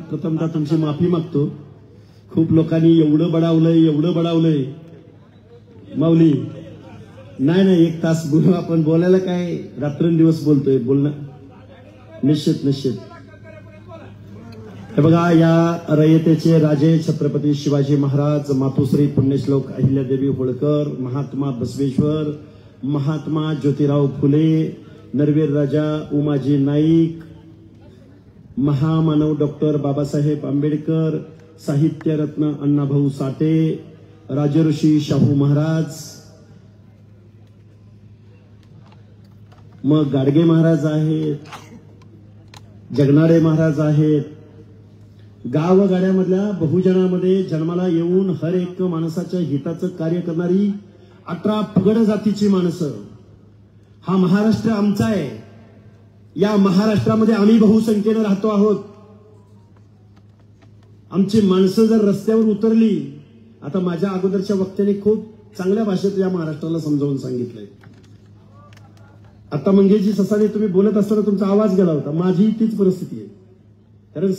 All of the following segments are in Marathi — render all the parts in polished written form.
प्रथमतः तुमची माफी मागतो. खूप लोकांनी एवढं बडावलंय माऊली. नाही 1 तास बोलू आपण. बोलायला काय रात्रंदिवस बोलतोय. बोलणं निश्चित. हे बघा, या रयतेचे राजे छत्रपती शिवाजी महाराज, मातोश्री पुण्यश्लोक अहिल्यादेवी होळकर, महात्मा बसवेश्वर, महात्मा ज्योतिराव फुले, नरवीर राजा उमाजी नाईक, महामानव डॉक्टर बाबासाहेब आंबेडकर, साहित्यरत्न अण्णाभाऊ साठे, राजर्षी शाहू महाराज, मग गाडगे महाराज आहेत, जगनाडे महाराज आहेत. गावगाड्यामधल्या बहुजनामध्ये जन्माला येऊन हर एक माणसाच्या हिताचं कार्य करणारी 18 पगड जातीची माणसं. हा महाराष्ट्र आमचा आहे. या महाराष्ट्रामध्ये आम्ही बहुसंख्येने राहतो आहोत. आमची माणसं जर रस्त्यावर उतरली, आता माझ्या अगोदरच्या वक्त्याने खूप चांगल्या भाषेत या महाराष्ट्राला समजावून सांगितलंय. आता मंगेशजी ससाने तुम्ही बोलत असताना तुमचा आवाज गेला होता. माझी तीच परिस्थिती आहे. कारण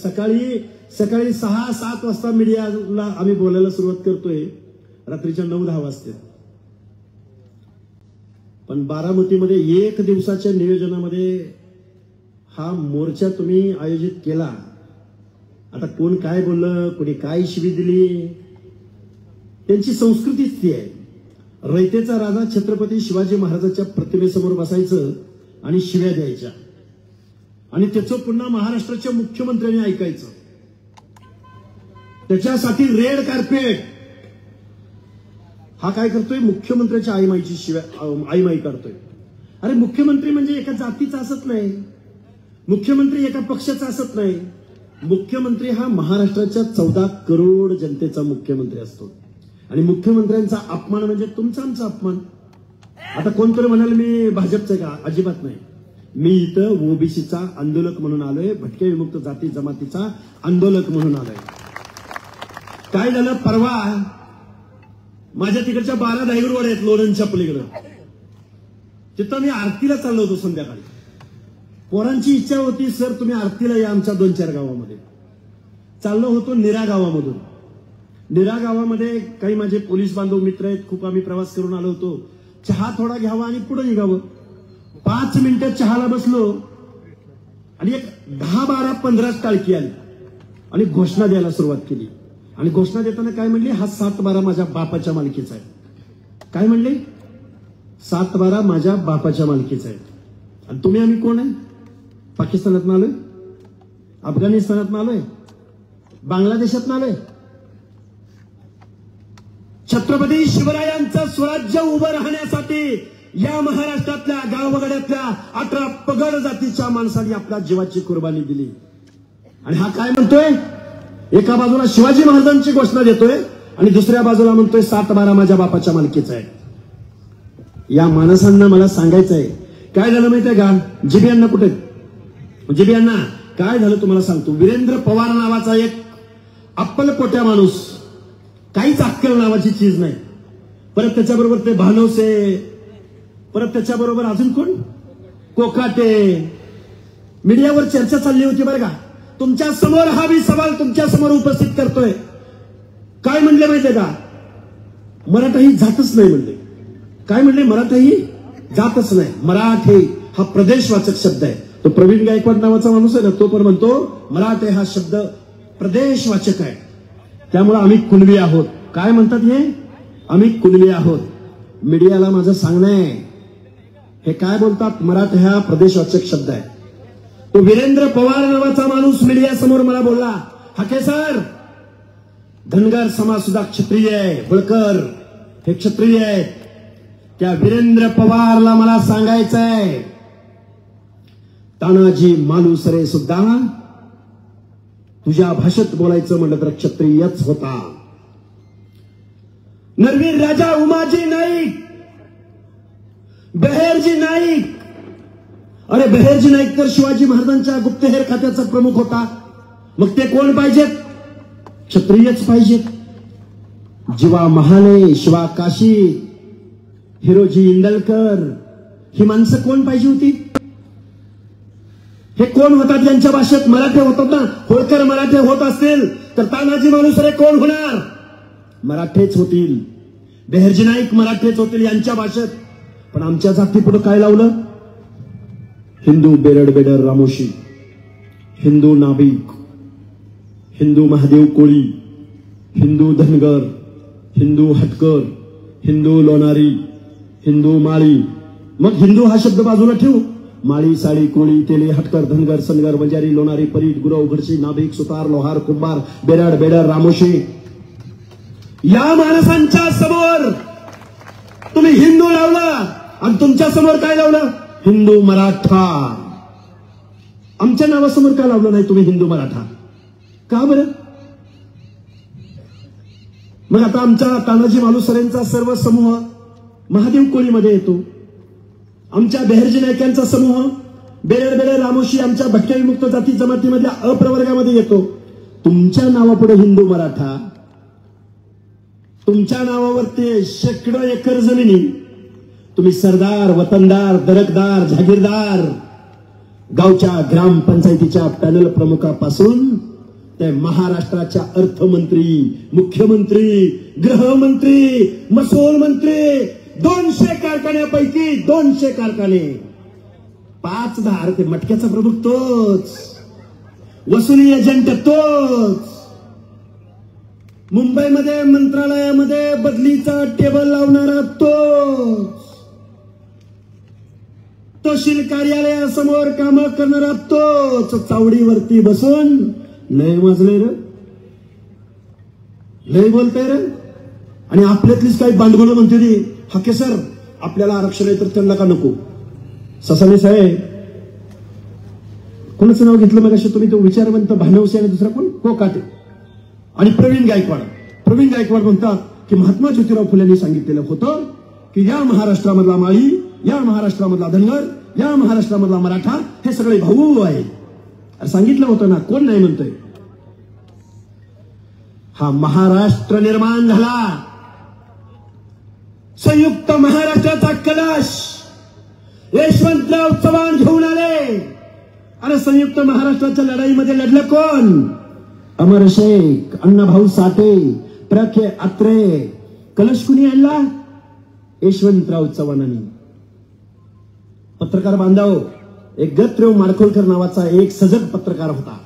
सकाळी 6-7 वाजता मीडियाला आम्ही बोलायला सुरुवात करतोय, रात्रीच्या 9-10 वाजता. पण बारामतीमध्ये 1 दिवसाच्या नियोजनामध्ये हा मोर्चा तुम्ही आयोजित केला. आता कोण काय बोललं, कोणी काय शिवी दिली, त्यांची संस्कृतीच ती आहे. रयतेचा राजा छत्रपती शिवाजी महाराजांच्या प्रतिमेसमोर बसायचं आणि शिव्या द्यायच्या, आणि त्याचं पुन्हा महाराष्ट्राच्या मुख्यमंत्र्यांनी ऐकायचं. त्याच्यासाठी रेड कार्पेट. हा काय करतोय, मुख्यमंत्र्याच्या आईमाईची आईमाई काढतोय. अरे मुख्यमंत्री म्हणजे एका जातीचा असत नाही, मुख्यमंत्री एका पक्षाचा असत नाही. मुख्यमंत्री हा महाराष्ट्राच्या 14 करोड जनतेचा मुख्यमंत्री असतो. आणि मुख्यमंत्र्यांचा अपमान म्हणजे तुमचा आमचा अपमान. आता कोणतरी म्हणाल मी भाजपचं का, अजिबात नाही. मी इथं ओबीसीचा आंदोलक म्हणून आलोय, भटके विमुक्त जाती जमातीचा आंदोलक म्हणून आलोय. काय झालं, परवा माझ्या तिकडच्या 12 दायगुरवाड आहेत लोणंदच्या पलीकडं, तिथं मी आरतीला चाललो होतो संध्याकाळी. पोरांची इच्छा होती, सर तुम्ही आरतीला या आमच्या 2-4 गावामध्ये. चाललो होतो निरा गावामधून. निरा गावामध्ये काही माझे पोलीस बांधव मित्र आहेत, खूप आम्ही प्रवास करून आलो होतो. चहा थोडा घ्यावा आणि पुढे निघावं. 5 मिनिटं चहाला बसलो आणि एक 10-12-15 टाळकी आली आणि घोषणा द्यायला सुरुवात केली. आणि घोषणा देताना काय म्हणली, हा 7-12 माझ्या बापाच्या मालकीचा आहे. काय म्हणले, 7-12 माझ्या बापाच्या मालकीचा आहे. आणि तुम्ही आम्ही कोण आहे, पाकिस्तानात आलोय, अफगाणिस्तानात आलोय, बांगलादेशात आलोय. छत्रपती शिवरायांचं स्वराज्य उभं राहण्यासाठी या महाराष्ट्रातल्या गावगाड्यातल्या 18 पगड जातीच्या माणसांनी आपल्या जीवाची कुर्बानी दिली. आणि हा काय म्हणतोय, एका बाजूला शिवाजी महाराजांची घोषणा देतोय आणि दुसऱ्या बाजूला म्हणतोय 7-12 माझ्या बापाच्या मालकीचा आहे. या माणसांना मला सांगायचं आहे, काय झालं माहितीये का, जिबियांना कुठे, जिबियांना काय झालं तुम्हाला सांगतो. वीरेंद्र पवार नावाचा एक अप्पलपोट्या माणूस, काहीच अक्कल नावाची चीज नाही. परत त्याच्याबरोबर ते भानवसे, परत त्याच्याबरोबर अजून कोण, कोकाटे. मीडियावर चर्चा चालली होती बरं का. तुमच्या समोर हा मी सवाल तुमच्या समोर उपस्थित करतोय. काय म्हणले माहितीये का, मराठा ही जातच नाही म्हणले. काय म्हणले, मराठा ही जातच नाही. मराठे हा प्रदेशवाचक शब्द आहे. तो प्रवीण गायकवाड नावाचा माणूस आहे ना, तो पण म्हणतो मराठे हा शब्द प्रदेशवाचक आहे. त्यामुळे आम्ही कुणबी आहोत. काय म्हणतात हे, आम्ही कुणबी आहोत. मीडियाला माझं सांगणं आहे, हे काय बोलतात, मराठा हा प्रदेशवाचक शब्द आहे. तो वीरेंद्र पवार नावाचा माणूस मीडिया समोर मला बोलला, हाके सर धनगर समाज सुद्धा क्षत्रिय आहे, होळकर हे क्षत्रिय आहेत. त्या वीरेंद्र पवारला मला सांगायचं आहे, तानाजी मालुसरे सुद्धा तुझ्या भाषेत बोलायचं म्हणलं तर क्षत्रियच होता. नरवीर राजा उमाजी नाईक, बहेरजी नाईक, अरे बहेरजी नाईक तर शिवाजी महाराजांच्या गुप्तहेर खात्याचा प्रमुख होता. मग ते कोण पाहिजेत, क्षत्रियच पाहिजेत. जीवा महाले, शिवा काशी, हिरोजी इंदलकर ही माणसं कोण पाहिजे होती. हे कोण होतात यांच्या भाषेत? मराठे होतात ना. होळकर मराठे होत असतील तर तानाजी मालुसरे कोण होणार? मराठेच होतील. बेहरजी नाईक मराठेच होतील यांच्या भाषेत. पण आमच्या जातीपुढे काय लावलं? हिंदू बेरड बेडर रामोशी, हिंदू नाभिक, हिंदू महादेव कोळी, हिंदू धनगर, हिंदू हटकर, हिंदू लोणारी, हिंदू माळी. मग हिंदू हा शब्द बाजूला ठेवू. माळी, साळी, कोळी, तेली, हटकर, धनगर, सनगर, बंजारी, लोणारी, परीट, गुरव, घडशी, नाभिक, सुतार, लोहार, कुंभार, बेरड बेडर रामोशी या माणसांच्या समोर तुम्ही हिंदू लावला आणि तुमच्या समोर काय लावलं? हिंदू मराठा. आमच्या नावासमोर का लावलं नाही तुम्ही हिंदू मराठा? का बरं? मग आता आमच्या तानाजी मालुसरेंचा सर्व समूह महादेव कोळीमध्ये येतो. आमच्या बेहरजी नायकांचा समूह बेरड बेडर रामोशी आमच्या भटक्या विमुक्त जाती जमातीमधल्या अप्रवर्गामध्ये येतो. तुमच्या नावापुढे हिंदू मराठा. तुमच्या नावावरती शेकडो एकर जमिनी. तुम्ही सरदार, वतनदार, दरकदार, जागीरदार, गावच्या ग्रामपंचायतीच्या पॅनल प्रमुखापासून ते महाराष्ट्राच्या अर्थमंत्री, मुख्यमंत्री, गृहमंत्री, महसूल मंत्री 200 कारखान्यापैकी 200 कारखाने 5-10 ते मटक्याचा प्रमुख तोच, वसुली एजंट तोच, मुंबईमध्ये मंत्रालयामध्ये बदलीचा टेबल लावणारा तोच, तहसील कार्यालयासमोर काम करणारा तोच, चावडीवरती बसून लय वाजले रे, लय बोलताय रे. आणि आपल्यातलीच काही बांडगुलं म्हणते ती, हके सर आपल्याला आरक्षण आहे तर त्यांना का नको? ससाने साहेब कोणाचं नाव घेतलं मग असे तुम्ही? तो विचारवंत भानवसे आणि दुसरा कोण? कोकाटे आणि प्रवीण गायकवाड. प्रवीण गायकवाड म्हणतात की महात्मा ज्योतिराव फुलेंनी सांगितलेलं होतं की या महाराष्ट्रामधला माळी, या महाराष्ट्रामधला धनगर, या महाराष्ट्रामधला मराठा हे सगळे भाऊ आहे. सांगितलं होतं ना, कोण नाही म्हणतोय? हा महाराष्ट्र निर्माण झाला. संयुक्त महाराष्ट्राचा कलश यशवंतराव चव्हाण घेऊन आले. आणि संयुक्त महाराष्ट्राच्या लढाईमध्ये लढलं कोण? अमर शेख, अण्णाभाऊ साठे, प्रखे अत्रे. कलश कुणी आणला? यशवंतराव चव्हाणांनी. पत्रकार बांधव, एक गत्रेव माडखोलकर नावाचा एक सजग पत्रकार होता.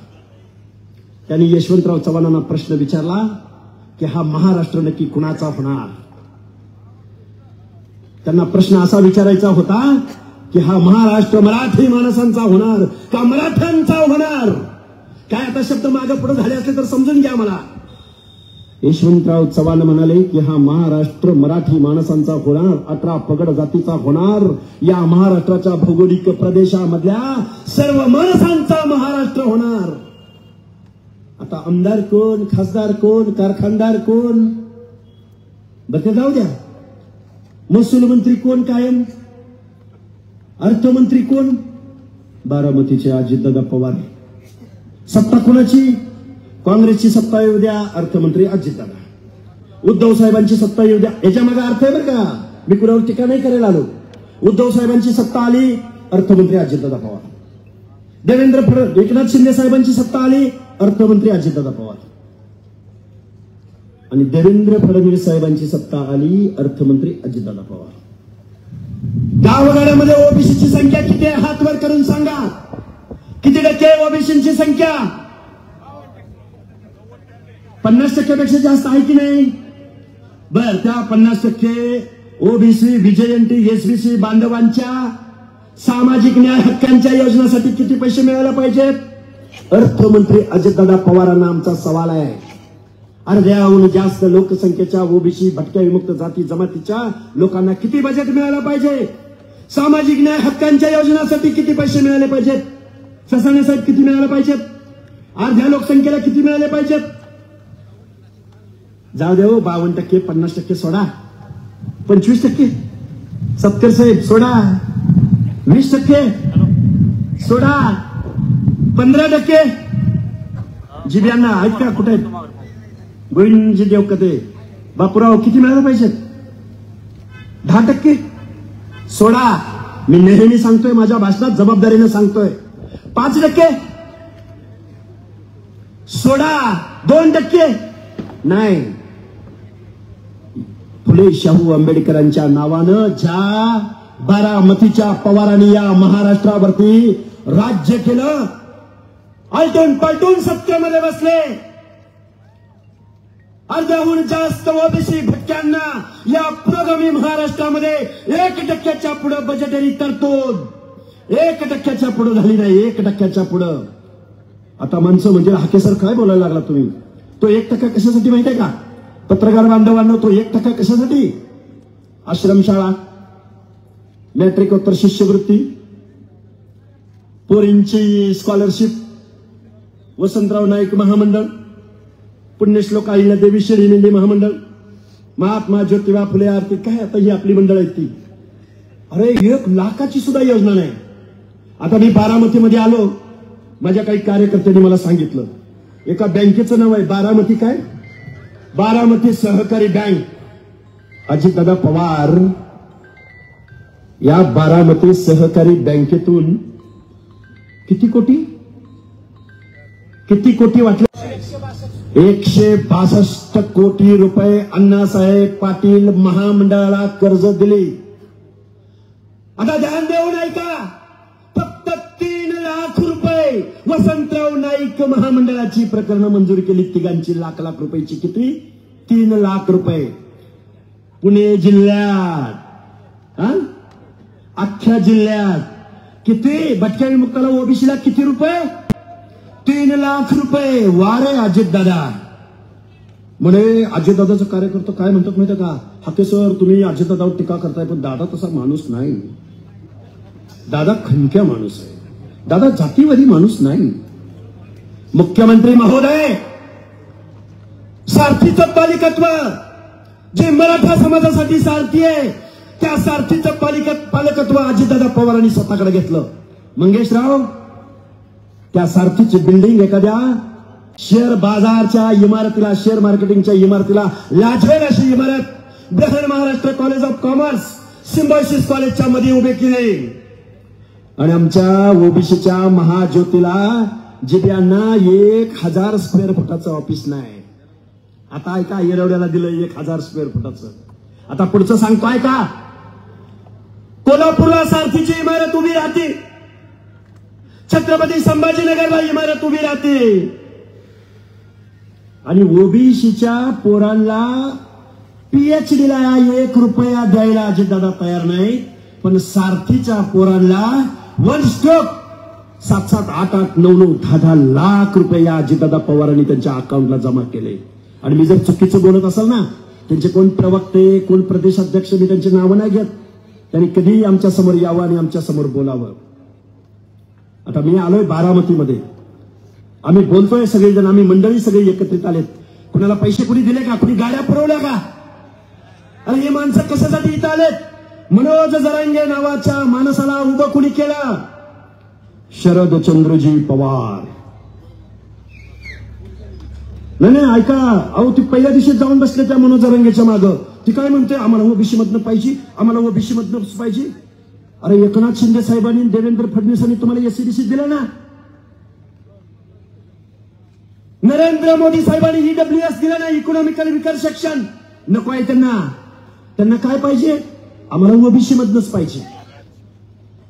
त्यांनी यशवंतराव चव्हाणांना प्रश्न विचारला की हा महाराष्ट्र नक्की कुणाचा होणार? त्यांना प्रश्न असा विचारायचा होता की हा महाराष्ट्र मराठी माणसांचा होणार का मराठ्यांचा होणार? काय आता शब्द मागे पुढे झाले असले तर समजून घ्या मला. यशवंतराव चव्हाण म्हणाले की हा महाराष्ट्र मराठी माणसांचा होणार, 18 पगड जातीचा होणार. या महाराष्ट्राच्या भौगोलिक प्रदेशामधल्या सर्व माणसांचा महाराष्ट्र होणार. आता आमदार कोण, खासदार कोण, कारखानदार कोण, बरं जाऊ द्या. महसूल मंत्री कोण कायम, अर्थमंत्री कोण? बारामतीचे अजितदादा पवार. सत्ता कोणाची? काँग्रेसची सत्ता येऊ द्या, अर्थमंत्री अजितदादा. उद्धव साहेबांची सत्ता येऊ द्या. याच्या मागे अर्थ आहे बरं का, मी कुणावर टीका नाही करायला आलो. उद्धव साहेबांची सत्ता आली, अर्थमंत्री अजितदादा पवार. देवेंद्र फडणवीस, एकनाथ शिंदे साहेबांची सत्ता आली, अर्थमंत्री अजितदादा पवार. आणि देवेंद्र फडणवीस साहेबांची सत्ता आली, अर्थमंत्री अजितदादा पवार. गावगाड्यामध्ये ओबीसीची संख्या किती आहे? हात वर करून सांगा. किती टक्के ओबीसीची संख्या? 50% पेक्षा जास्त आहे की नाही? बर, त्या 50% ओबीसी, व्हीजेएनटी, एसबीसी बांधवांच्या सामाजिक न्याय हक्कांच्या योजनांसाठी किती पैसे मिळायला पाहिजेत? अर्थमंत्री अजितदादा पवारांना आमचा सवाल आहे. अर्ध्याहून जास्त लोकसंख्येच्या ओबीसी, भटक्या विमुक्त जाती जमातीच्या लोकांना किती बजेट मिळायला पाहिजे? सामाजिक न्याय हक्कांच्या योजनांसाठी किती पैसे मिळाले पाहिजेत? ससाणे साहेब किती मिळाले पाहिजेत? अर्ध्या लोकसंख्येला किती मिळाले पाहिजेत? जाऊ देऊ, 52%, 50% सोडा, 25%, सत्तर साहेब सोडा, 20% सोडा, 15%. जिब्यांना आहेत का? कुठे आहेत? गोविंदजी देवकते, बापूराव किती मिळायला पाहिजेत? 10% सोडा. मी नेहमी सांगतोय, माझ्या भाषणात जबाबदारीने सांगतोय, 5% सोडा, 2% नाही. फुले शाहू आंबेडकरांच्या नावानं ज्या बारामतीच्या पवारांनी या महाराष्ट्रावरती राज्य केलं, आलटून पलटून सत्तेमध्ये बसले. अर्ध्याहून जास्त ओबीसी भटक्यांना या पुरोगामी महाराष्ट्रामध्ये 1% पुढे बजेटरी तरतूद 1% पुढे झाली नाही. 1% पुढे. आता माणसं म्हणजे हाकेसर काय बोलायला लागला तुम्ही? तो 1% कशासाठी माहितीये का? पत्रकार बांधवांना, तो 1% कशासाठी? आश्रमशाळा, मॅट्रिकोत्तर शिष्यवृत्ती, पोरींची स्कॉलरशिप, वसंतराव नाईक महामंडळ, पुण्यश्लोक अहिल्यादेवी शिरी मेंढे महामंडळ, महात्मा ज्योतिबा फुले आरती, काय आता ही आपली मंडळ आहेत ती. अरे 1 लाखाची सुद्धा योजना नाही. आता मी बारामतीमध्ये आलो, माझ्या काही कार्यकर्त्यांनी मला सांगितलं एका बँकेचं नाव आहे बारामती, काय बारामती सहकारी बँक. अजितदादा पवार या बारामती सहकारी बँकेतून किती कोटी वाटले? 162 कोटी रुपये अण्णासाहेब पाटील महामंडळाला कर्ज दिले. आता ध्यान देऊन ऐका, फक्त 3 लाख रुपये वसंतराव नाईक महामंडळाची प्रकरण मंजूर केली. तिघांची लाख रुपयाची. किती? 3 लाख रुपये. पुणे जिल्ह्यात, अख्ख्या जिल्ह्यात किती? भटक्या विमुक्ताला ओबीसीला किती रुपये? 3 लाख रुपये. वारे अजितदादा. म्हणे अजितदादाचं कार्यकर्ता काय म्हणतात माहिती का? हाके सर, तुम्ही अजितदादावर टीका करताय, पण दादा तसा माणूस नाही. दादा खणक्या माणूस आहे. दादा जातीवादी माणूस नाही. मुख्यमंत्री महोदय, सारथीचं पालिकत्व जे मराठा समाजासाठी सारथी आहे, त्या सारथीचं पालकत्व अजितदादा पवारांनी स्वतःकडे घेतलं. मंगेशराव, त्या सारथीची बिल्डिंग एखाद्या शेअर बाजारच्या इमारतीला, शेअर मार्केटिंगच्या इमारतीला लाजवेल अशी इमारत ब्रहण Maharashtra college of commerce Symbiosis कॉलेजच्या मध्ये उभे केले. आणि आमच्या ओबीसीच्या महाज्योतीला जिल्ह्यांना 1000 स्क्वेअर फुटाचं ऑफिस नाही. आता ऐका, येरवड्याला दिलं 1000 स्क्वेअर फुटाचं. आता पुढचं सांगतो ऐका. कोल्हापूरला सारथीची इमारत उभी राहते, छत्रपती संभाजीनगरला इमारत उभी राहते, आणि ओबीसीच्या पोरांना पीएचडीला 1 रुपया द्यायला अजितदादा तयार नाही. पण सारथीच्या पोरांना 1 स्ट्रोक 7-7, 8-8, 9-9, 10-10 लाख रुपये या अजितदादा पवारांनी त्यांच्या अकाउंटला जमा केले. आणि मी जर चुकीचं बोलत असाल ना, त्यांचे कोण प्रवक्ते, कोण प्रदेशाध्यक्ष, मी त्यांची नावं नाही घेत. त्यांनी कधीही आमच्या समोर यावं आणि आमच्या समोर बोलावं. आता मी आलोय बारामतीमध्ये, आम्ही बोलतोय सगळेजण, आम्ही मंडळी सगळे एकत्रित आलेत. कुणाला पैसे कुणी दिले का? कुणी गाड्या पुरवल्या का? अरे हे माणसं कशासाठी इथं आलेत? मनोज जरांगे नावाच्या माणसाला उभं कुणी केलं? शरदचंद्रजी पवार. नाही ऐका, अहो ती पहिल्या दिवशी जाऊन बसले त्या मनोज जरांगेच्या मागं. ती काय म्हणते? आम्हाला ओबीसी मधनं पाहिजे, आम्हाला ओबीसी मधनं पाहिजे. अरे एकनाथ शिंदे साहेबांनी, देवेंद्र फडणवीसांनी तुम्हाला एससीबीसी दिलं ना. नरेंद्र मोदी साहेबांनी ईडब्ल्यूएस दिलं ना, इकॉनॉमिकल विकर सेक्शन. नको आहे त्यांना. त्यांना काय पाहिजे? आम्हाला ओबीसी मधनच पाहिजे.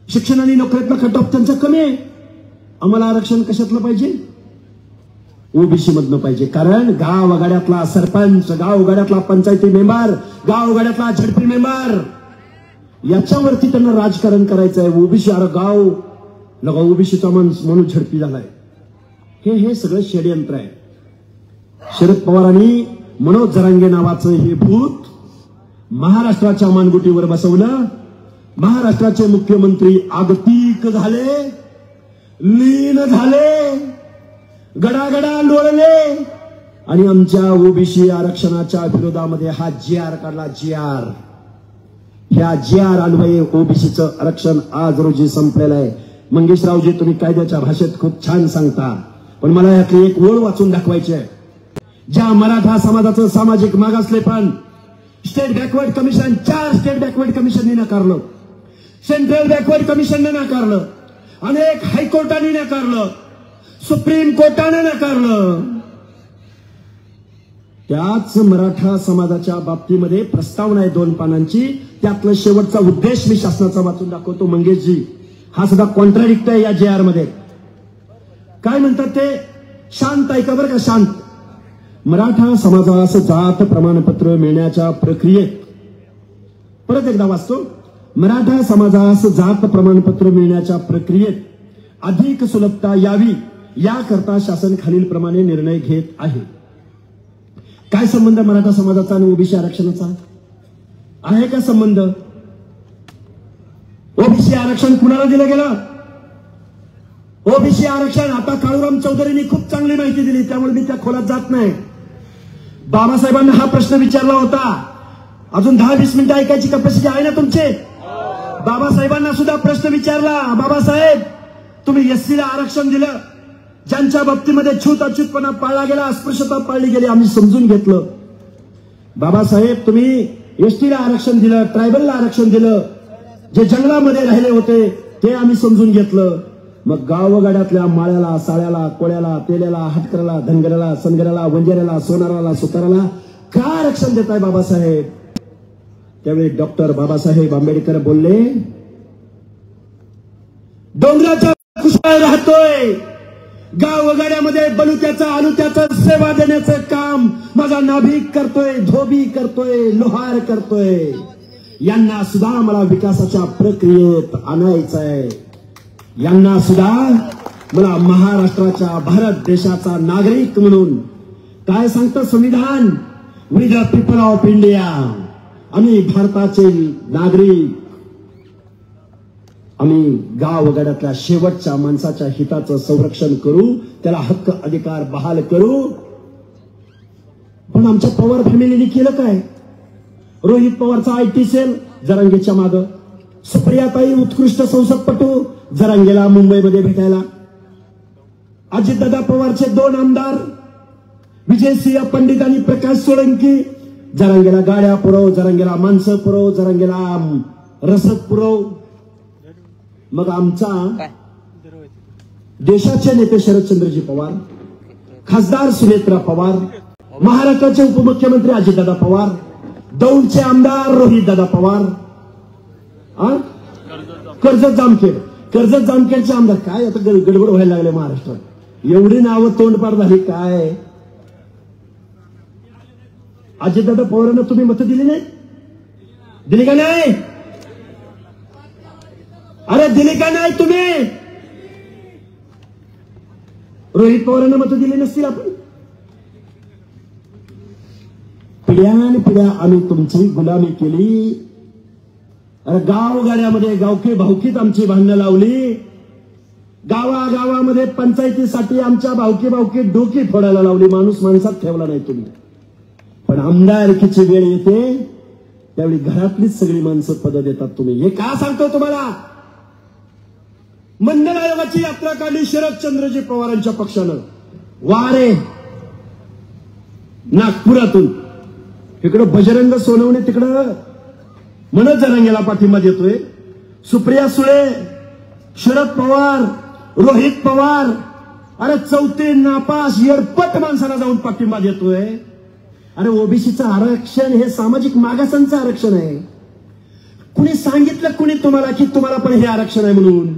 शिक्षण आणि नोकरीतला कट ऑफ त्यांचा कमी आहे, आम्हाला आरक्षण कशातलं पाहिजे? ओबीसी मधनं पाहिजे. कारण गावगाड्यातला सरपंच, गावगाड्यातला पंचायती मेंबर, गावगाड्यातला झडपी मेंबर, याच्यावरती त्यांना राजकारण करायचं आहे. ओबीसी, अरे गाव लगा ओबीसीचा माणूस म्हणून झडपी झालाय. हे सगळं षडयंत्र आहे. शरद पवारांनी मनोज जरांगे नावाचं हे भूत महाराष्ट्राच्या मानगुटीवर बसवलं. महाराष्ट्राचे मुख्यमंत्री आगतिक झाले, लीन झाले, गडागडा लोळले, आणि आमच्या ओबीसी आरक्षणाच्या विरोधामध्ये हा GR काढला. GR, ह्या GR अन्वये ओबीसीचं आरक्षण आज रोजी संपलेलं आहे. मंगेशरावजी, तुम्ही कायद्याच्या भाषेत खूप छान सांगता, पण मला यातली एक ओळ वाचून दाखवायची आहे. ज्या मराठा समाजाचं सामाजिक मागासलेपण state backward commission, 4 state backward कमिशनने नाकारलं, सेंट्रल बॅकवर्ड कमिशनने नाकारलं, अनेक हायकोर्टाने नाकारलं, सुप्रीम कोर्टाने नाकारलं. त्याच मराठा समाजाच्या बाबतीमध्ये प्रस्तावना आहे 2 पानांची. त्यातला शेवटचा उद्देश मी शासनाचा वाचून दाखवतो. मंगेशजी, हा सुद्धा कॉन्ट्राडिक्ट आहे या JR मध्ये. काय म्हणतात ते? शांत ऐका बरं का, शांत. मराठा समाजास जात प्रमाणपत्र मिळण्याच्या प्रक्रियेत, परत एकदा वाचतो, मराठा समाजास जात प्रमाणपत्र मिळण्याच्या प्रक्रियेत अधिक सुलभता यावी याकरता शासन खालीलप्रमाणे निर्णय घेत आहे. काय संबंध मराठा समाजाचा आणि ओबीसी आरक्षणाचा आहे का संबंध? ओबीसी आरक्षण कुणाला दिलं गेलं? ओबीसी आरक्षण, आता काळूराम चौधरींनी खूप चांगली माहिती दिली, त्यामुळे मी त्या खोलात जात नाही. बाबासाहेबांना हा प्रश्न विचारला होता. अजून 10-20 मिनिटं ऐकायची कॅपॅसिटी आहे ना तुमची? बाबासाहेबांना सुद्धा प्रश्न विचारला, बाबासाहेब तुम्ही एससीला आरक्षण दिलं, ज्यांच्या बाबतीमध्ये छूत अच्युतपणा पाळला गेला, अस्पृश्यता पाळली गेली, आम्ही समजून घेतलं. बाबासाहेब तुम्ही एसटीला आरक्षण दिलं, ट्रायबलला आरक्षण दिलं, जे जंगलामध्ये राहिले होते ते आम्ही समजून घेतलं. मग गावगाड्यातल्या माळ्याला, साळ्याला, कोळ्याला, तेल्याला, हटकराला, धनगराला, सनगराला, वंजाऱ्याला, सोनाराला, सुताराला का आरक्षण देताय बाबासाहेब? त्यावेळी डॉक्टर बाबासाहेब आंबेडकर बोलले, डोंगराच्या कुशाळ राहतोय, गावगाड्यामध्ये बलुत्याचं आलुत्याचं सेवा देण्याचं काम माझा नाभिक करतोय, धोबी करतोय, लोहार करतोय. यांना सुद्धा मला विकासाच्या प्रक्रियेत आणायचंय. यांना सुद्धा मला महाराष्ट्राच्या, भारत देशाचा नागरिक म्हणून, काय सांगतं संविधान, we the people of India, आम्ही भारताचे नागरिक, आम्ही गावगाड्यातल्या शेवटच्या माणसाच्या हिताचं संरक्षण करू, त्याला हक्क अधिकार बहाल करू. पण आमच्या पवार फॅमिलीने केलं काय? रोहित पवारचा IT सेल जरांगेच्या मागं, सुप्रियाताई उत्कृष्ट संसदपटू जरांगेला मुंबईमध्ये भेटायला, अजितदादा पवारचे 2 आमदार विजयसिंह पंडित आणि प्रकाश सोळंकी जरांगेला गाड्या पुरव, जरांगेला माणसं पुरव, जरांगेला रसद पुरव. मग आमचा देशाचे नेते शरदचंद्रजी पवार, खासदार सुनेत्रा पवार, महाराष्ट्राचे उपमुख्यमंत्री अजितदादा पवार, दौंडचे आमदार रोहितदादा पवार, कर्जत जामखेडचे आमदार. काय आता गडबड व्हायला लागले महाराष्ट्रात, एवढी नावं तोंडपाड झाली. काय अजितदादा पवारांना तुम्ही मतं दिली नाही? दिली का नाही? अरे दिली का नाही तुम्ही? रोहित पवारांना मतं दिली नसतील आपण? पिढ्यान पिढ्या आम्ही तुमची गुलामी केली. अरे गावगाड्यामध्ये गावकी भावकीत आमची भांडणं लावली, गावागावामध्ये पंचायतीसाठी आमच्या भावकीत डोकी फोडायला लावली. माणूस माणसात ठेवला नाही तुम्ही. पण आमदारकीची वेळ येते त्यावेळी घरातलीच सगळी माणसं पद देतात तुम्ही. हे का सांगतो तुम्हाला? मंडल आयोगाची यात्रा काढली शरदचंद्रजी पवारांच्या पक्षानं. वारे नागपुरातून इकडं बजरंग सोनवणे तिकडं मनोज जरांगेला पाठिंबा देतोय. सुप्रिया सुळे, शरद पवार, रोहित पवार, अरे चौथे नापास येडपट माणसाला जाऊन पाठिंबा देतोय. अरे ओबीसीचं आरक्षण हे सामाजिक मागासांचं आरक्षण आहे. कुणी सांगितलं कुणी तुम्हाला की तुम्हाला पण हे आरक्षण आहे म्हणून?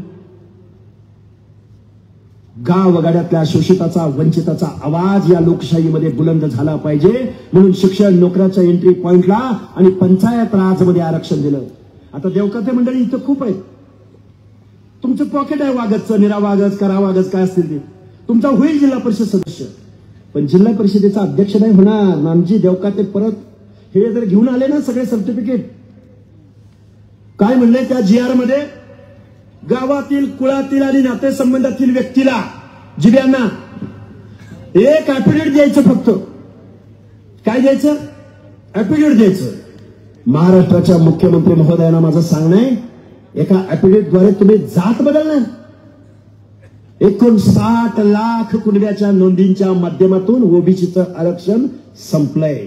गावगाड्यातल्या शोषिताचा, वंचिताचा आवाज या लोकशाहीमध्ये बुलंद झाला पाहिजे म्हणून शिक्षण, नोकऱ्याच्या एंट्री पॉइंटला आणि पंचायत राजमध्ये आरक्षण दिलं. आता देवकथे मंडळी इथं खूप आहेत. तुमचं पॉकेट आहे वागजचं, निरा वागज, करा वागज काय असतील ते तुमचा होईल जिल्हा परिषद सदस्य, पण जिल्हा परिषदेचा अध्यक्ष नाही होणार. नामजी देवकाते परत हे जर घेऊन आले ना सगळे सर्टिफिकेट, काय म्हणले त्या GR मध्ये, गावातील, कुळातील आणि नातेसंबंधातील व्यक्तीला, जिव्यांना एक ऍफिडेव्हिट द्यायचं. फक्त काय द्यायचं? ऍफिडेव्हिट द्यायचं. महाराष्ट्राच्या मुख्यमंत्री महोदयांना माझं सांगणं आहे, एका ऍफिडेव्हिटद्वारे तुम्ही जात बदलणार. 59 लाख कुणब्याच्या नोंदींच्या माध्यमातून ओबीसीचं आरक्षण संपलंय.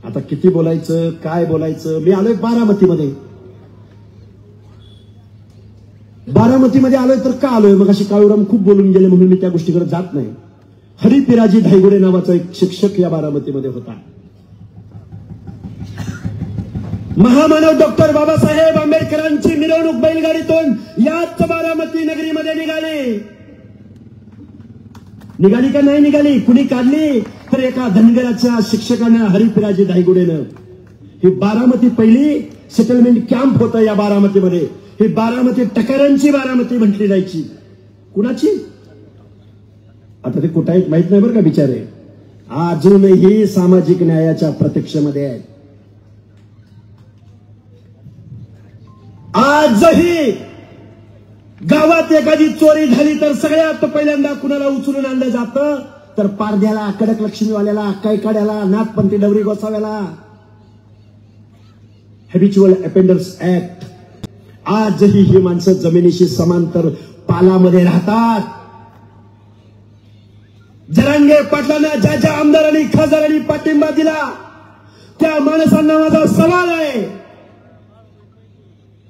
आता किती बोलायचं, काय बोलायचं? मी आलोय बारामतीमध्ये. बारामतीमध्ये आलोय तर का आलोय? मग अशी काळूराम खूप बोलून गेले म्हणून मी त्या गोष्टीकडे जात नाही. हरिपिराजी धायगुडे नावाचा एक शिक्षक या बारामतीमध्ये होता. महामानव डॉक्टर बाबासाहेब आंबेडकरांची मिरवणूक बैलगाडीतून याच बारामती नगरीमध्ये निघाली का नाही निघाली? कुणी काढली? तर एका धनगराच्या शिक्षकानं, हरिपिराजी धायगुडेनं. ही बारामती पहिली सेटलमेंट कॅम्प होता या बारामतीमध्ये. ही बारामती टकरांची बारामती म्हटली जायची. कुणाची? आता ते कुठे आहेत माहित नाही बरं का बिचारे. अजूनही सामाजिक न्यायाच्या प्रतीक्षेमध्ये आहेत. आजही गावात एखादी चोरी झाली तर सगळ्यात पहिल्यांदा कुणाला उचलून आणलं जातं? तर पारध्याला, कडक लक्ष्मीवाल्याला, कैकाड्याला, नाथपंथी डवरी गोसाव्याला. Habitual offenders act. आजही ही माणसं जमिनीशी समांतर पालामध्ये राहतात. जरांगे पाटलांना ज्या ज्या आमदारांनी, खासदारांनी पाठिंबा दिला त्या माणसांना माझा सवाल आहे,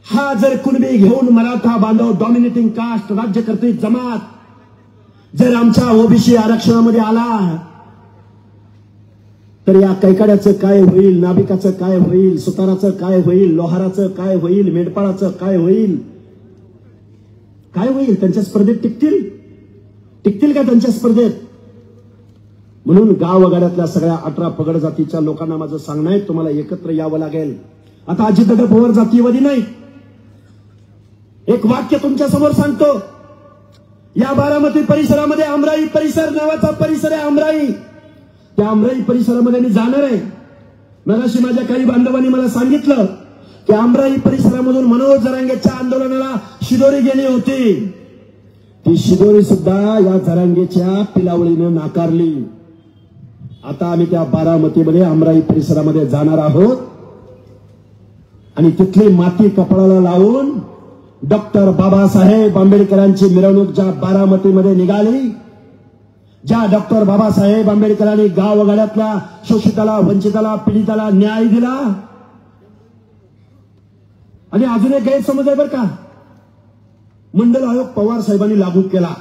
हा जर कुणबी घेऊन मराठा बांधव, डॉमिनेटिंग कास्ट, राज्यकर्ते जमात जर आमच्या ओबीसी आरक्षणामध्ये आला तर या कैकाड्याचं काय होईल? नाभिकाचं काय होईल? सुताराचं काय होईल? लोहाराचं काय होईल? मेंढपाळाचं काय होईल? काय होईल? त्यांच्या स्पर्धेत टिकतील का त्यांच्या स्पर्धेत? म्हणून गावगाड्यातल्या सगळ्या 18 पगड जातीच्या लोकांना माझं सांगणं आहे, तुम्हाला एकत्र यावं लागेल. आता अजितदादा पवार जातीवादी नाही. एक वाक्य तुमच्या समोर सांगतो. या बारामती परिसरामध्ये अमराई परिसर नावाचा परिसर आहे. अमराई, त्या अमराई परिसरामध्ये मी जाणार आहे. मगाशी माझ्या काही बांधवांनी मला सांगितलं की अमराई परिसरामधून मनोज जरांगेच्या आंदोलनाला शिदोरी गेली होती. ती शिदोरी सुद्धा या जरांगेच्या पिलावळीनं नाकारली. आता आम्ही त्या बारामतीमध्ये अमराई परिसरामध्ये जाणार आहोत आणि तिथली माती कपाळाला लावून डॉक्टर बाबासाहेब आंबेडकरांची मिरवणूक ज्या बारामतीमध्ये निघाली, ज्या डॉक्टर बाबासाहेब आंबेडकरांनी गावगाड्यातल्या शोषिताला, वंचिताला, पीडिताला न्याय दिला. आणि अजून एक गैरसमज आहे बरं का, मंडल आयोग पवार साहेबांनी लागू केला.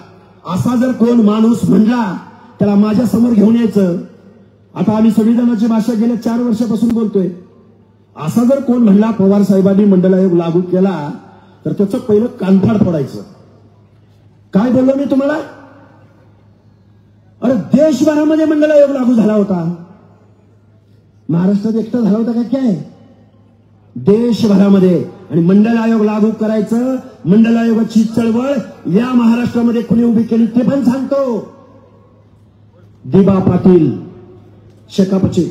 असा जर कोण माणूस म्हणला त्याला माझ्या समोर घेऊन यायचं. आता आम्ही संविधानाची भाषा गेल्या 4 वर्षापासून बोलतोय. असा जर कोण म्हणला पवार साहेबांनी मंडल आयोग लागू केला तर त्याचं पहिलं कानफाड फोडायचं. काय बोललो मी तुम्हाला? अरे देशभरामध्ये मंडल आयोग लागू झाला होता. महाराष्ट्रात एकटा झाला होता का काय? देशभरामध्ये. आणि मंडल आयोग लागू करायचं, मंडल आयोगाची चळवळ या महाराष्ट्रामध्ये कुणी उभी केली ते पण सांगतो. दिबा पाटील, शेकापचे,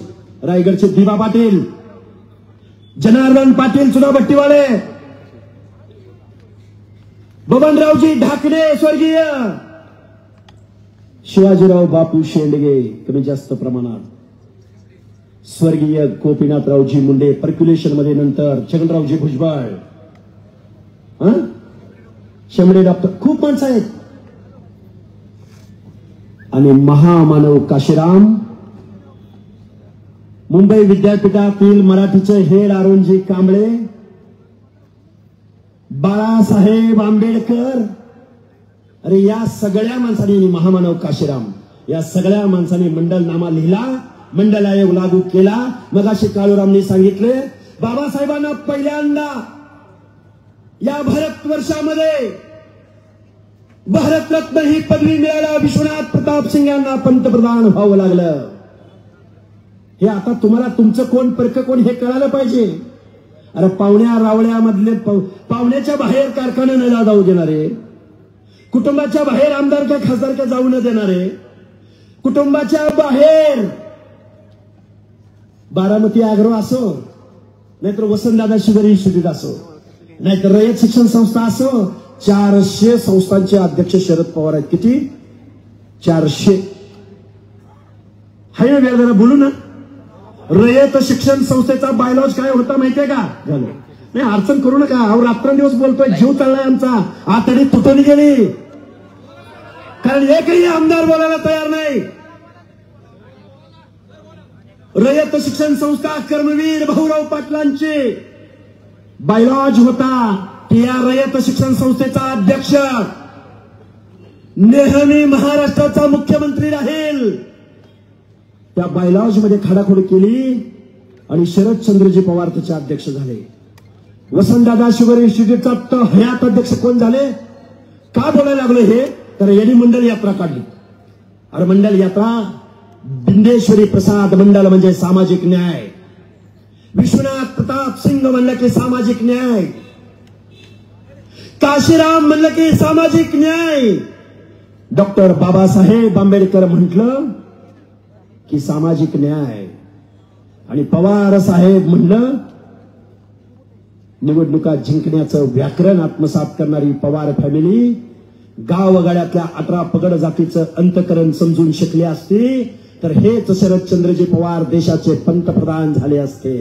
रायगडचे दिबा पाटील, जनार्दन पाटील चुनाभट्टीवाले, बबनरावजी ढाकणे स्वर्गीय, शिवाजीराव बापू शेंडगे कमी जास्त प्रमाणात, स्वर्गीय गोपीनाथरावजी मुंडे पर्क्युलेशन मध्ये, नंतर छगनरावजी भुजबळ, शेंबडे डॉक्टर, खूप माणसं आहेत. आणि महामानव काशीराम, मुंबई विद्यापीठातील मराठीचे हेड अरुणजी कांबळे, बाळासाहेब आंबेडकर. अरे या सगळ्या माणसांनी, महामानव काशीराम, या सगळ्या माणसांनी मंडलनामा लिहिला, मंडल आयोग लागू केला. मगाशी काळूरामने सांगितले बाबासाहेबांना पहिल्यांदा या भारतवर्षामध्ये भारतरत्न ही पदवी मिळायला विश्वनाथ प्रताप सिंग यांना पंतप्रधान व्हावं लागलं. हे आता तुम्हाला तुमचं कोण परक कोण हे कळायला पाहिजे. अरे पाहुण्या रावळ्यामधले पाहुण्याच्या बाहेर कारखाना न जाऊ देणारे, कुटुंबाच्या बाहेर आमदार का खासदार का जाऊ न देणारे, कुटुंबाच्या बाहेर बारामती अॅग्रो असो, नाहीतर वसंतदादा शुगर इन्स्टिट्यूट असो, नाहीतर रयत शिक्षण संस्था असो, 400 संस्थांचे अध्यक्ष शरद पवार आहेत. किती? 400. हाय ना, जरा बोलू ना. रयत शिक्षण संस्थेचा बायलॉज काय होता माहितीये का? झालं नाही, अडचण करू नका. अहो रात्रंदिवस बोलतोय, जीव चाललाय आमचा. आतडी तुटून गेली, कारण एकही आमदार बोलायला तयार नाही. रयत शिक्षण संस्था कर्मवीर भाऊराव पाटलांची बायलॉज होता. TR रयत शिक्षण संस्थेचा अध्यक्ष, नेहमी महाराष्ट्राचा मुख्यमंत्री राहील, त्या बायलॉज मध्ये खाडाखोड केली आणि शरदचंद्रजी पवार त्याचे अध्यक्ष झाले. वसंतदादा शुगर इन्स्टिट्यूटचा हयात अध्यक्ष कोण झाले? का बोलायला लागलो हे? तर यांनी मंडल यात्रा काढली. अरे मंडल यात्रा, बिंदेश्वरी प्रसाद मंडल म्हणजे सामाजिक न्याय, विश्वनाथ प्रताप सिंह म्हणलं की सामाजिक न्याय, काशीराम म्हणलं की सामाजिक न्याय, डॉक्टर बाबासाहेब आंबेडकर म्हटलं की सामाजिक न्याय, आणि पवार साहेब म्हणलं निवडणुका जिंकण्याचं व्याकरण आत्मसात करणारी पवार फॅमिली गावगाड्यातल्या 18 पगड जातीचं अंतकरण समजून शिकले असते तर हेच शरदचंद्रजी पवार देशाचे पंतप्रधान झाले असते.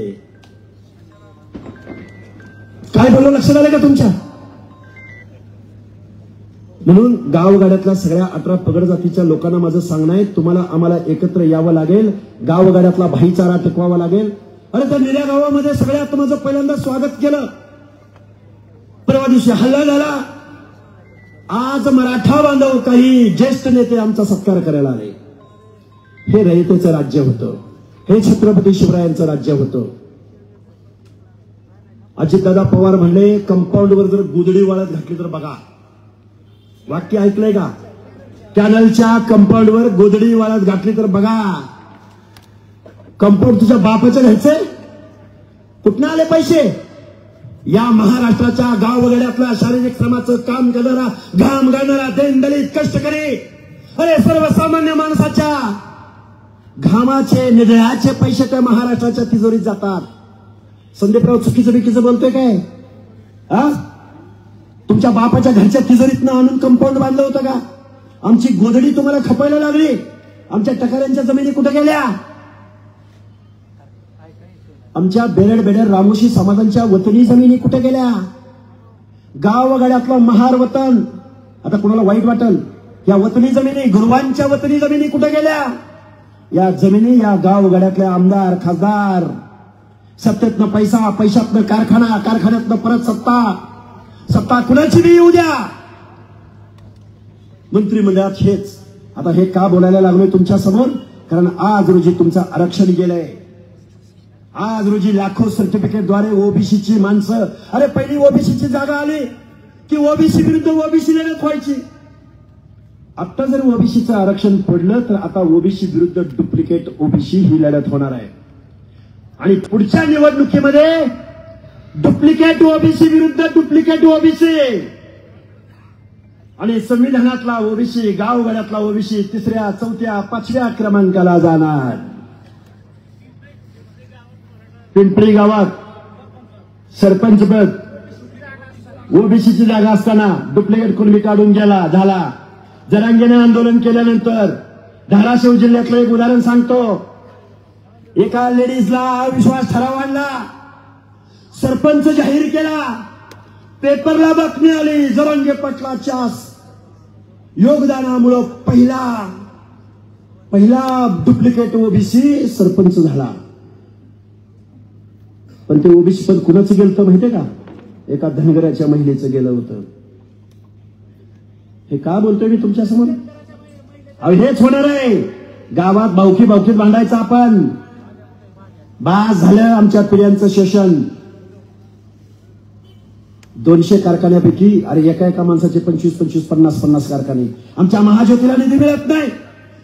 काय बोललो लक्षात आलं का तुमच्या? म्हणून गावगाड्यातल्या सगळ्या 18 पगड जातीच्या लोकांना माझं सांगणं आहे, तुम्हाला आम्हाला एकत्र यावं लागेल, गावगाड्यातला भाईचारा टिकवावा लागेल. अरे त्या निऱ्या गावामध्ये सगळ्यात माझं पहिल्यांदा स्वागत केलं. परवा दिवशी हल्ला झाला. आज मराठा बांधव काही ज्येष्ठ नेते आमचा सत्कार करायला आले. हे रयतेचं राज्य होतं, हे छत्रपती शिवरायांचं राज्य होतं. अजितदादा पवार म्हणले कंपाऊंडवर जर गुदडी वाळत घातली तर बघा. वाक्य ऐकलंय का? कॅनलच्या कंपाऊंडवर गोदडी वाळत घातली तर बघा. कंपाऊंड तुझ्या बापाचं घ्यायचंय? कुठनं आले पैसे? या महाराष्ट्राच्या गावगाड्यातल्या शारीरिक श्रमाचं काम करणारा, घाम गाळणारा, दलित कष्टकरी, अरे सर्वसामान्य माणसाच्या घामाचे निधळाचे पैसे त्या महाराष्ट्राच्या तिजोरीत जातात. संदीपराव चुकीचं बिकीचं बोलतोय काय? तुमच्या बापाच्या घरच्या तिजोरीतनं आणून कंपाऊंड बांधलं होतं का? आमची गोदडी तुम्हाला खपायला लागली. आमच्या टकाऱ्यांच्या जमिनी कुठे गेल्या? आमच्या बेरड रामोशी समाजांच्या वतनी जमिनी कुठे गेल्या? गावगाड्यातलं महार वतन, आता कोणाला वाईट वाटल, या वतनी जमिनी, गुरुवांच्या वतनी जमिनी कुठे गेल्या? या जमिनी या गावगाड्यातल्या आमदार खासदार, सत्तेतनं पैसा, पैशातनं कारखाना, कारखान्यातनं परत सत्ता, सत्ता कुणाची बी येऊ द्या, मंत्रिमंडळात हेच. आता हे का बोलायला लागलोय तुमच्या समोर? कारण आज रोजी तुमचं आरक्षण गेलंय. आज रोजी लाखो सर्टिफिकेटद्वारे ओबीसीची माणसं, अरे पहिली ओबीसीची जागा आली की ओबीसी विरुद्ध ओबीसी लढत व्हायची. आता जर ओबीसीचं आरक्षण पडलं तर आता ओबीसी विरुद्ध डुप्लिकेट ओबीसी ही लढत होणार आहे. आणि पुढच्या निवडणुकीमध्ये डुप्लिकेट ओबीसी विरुद्ध डुप्लिकेट ओबीसी, आणि संविधानातला ओबीसी, गावगाड्यातला ओबीसी 3ऱ्या, 4थ्या, 5व्या क्रमांकाला जाणार. पिंपरी गावात सरपंच पद ओबीसीची जागा असताना डुप्लिकेट कुणबी काढून गेला, झाला. जरांगेने आंदोलन केल्यानंतर धाराशिव जिल्ह्यातलं एक उदाहरण सांगतो. एका लेडीजला अविश्वास ठराव आणला, सरपंच जाहीर केला, पेपरला बातमी आली, जरांगे पाटलाच्या योगदानामुळे पहिला डुप्लिकेट ओबीसी सरपंच झाला. पण ते ओबीसी पद कुणाचं गेलं माहितीये का? एका धनगराच्या महिलेचं गेलं होतं. हे का बोलतोय मी तुमच्या समोर? हेच होणार आहे. गावात भावकीत भांडायचं आपण. बास झालं आमच्या पिढ्यांचं शोषण. 200 कारखान्यापैकी अरे एका माणसाचे 25-25, 50-50 कारखाने. आमच्या महाज्योतीला निधी मिळत नाही.